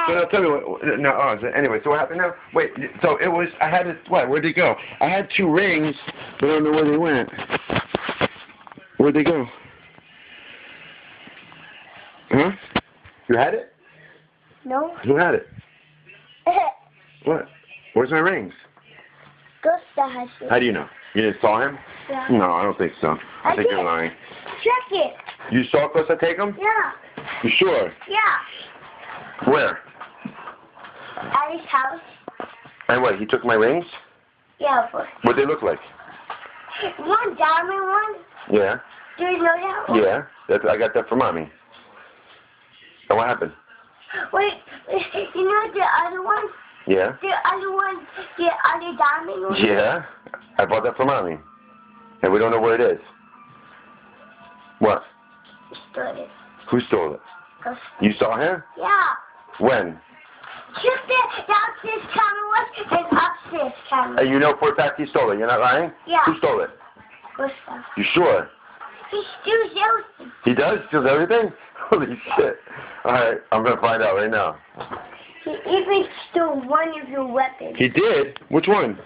So now tell me what. No, anyway, so what happened now? Wait, so it was. I had it. What? Where'd they go? I had 2 rings, but I don't know where they went. Where'd they go? Huh? You had it? No. Who had it? What? Where's my rings? Gusta has it. How do you know? You didn't saw him? Yeah. No, I don't think so. I think did. you're lying. Check it. You saw Costa take them? Yeah. You sure? Yeah. Where? At his house. And what? He took my rings? Yeah, but What'd they look like? one diamond one. Yeah. Do you know that one? Yeah. I got that for mommy. And what happened? Wait, you know the other one? Yeah. The other one, the other diamond one? Yeah. I bought that for mommy. And we don't know where it is. What? He stole it. Who stole it? Gusta. You saw him? Yeah. When? Check the downstairs camera was and upstairs camera. And you know for a fact he stole it. You're not lying? Yeah. Who stole it? Gusta. You sure? He steals everything. He does? Steals everything? Holy shit. Alright, I'm going to find out right now. He even stole one of your weapons. He did? Which one?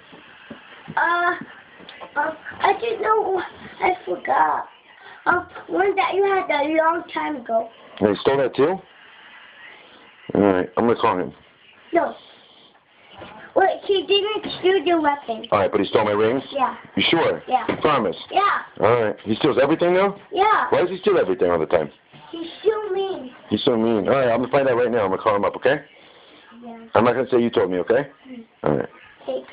I didn't know. I forgot. One that you had a long time ago. And he stole that too? Alright, I'm going to call him. No. Wait, he didn't steal the weapon. Alright, but he stole my rings? Yeah. You sure? Yeah. You promise? Yeah. Alright. He steals everything now? Yeah. Why does he steal everything all the time? He's so mean. He's so mean. Alright, I'm going to find out right now. I'm going to call him up, okay? Yeah. I'm not going to say you told me, okay? Alright. Thanks.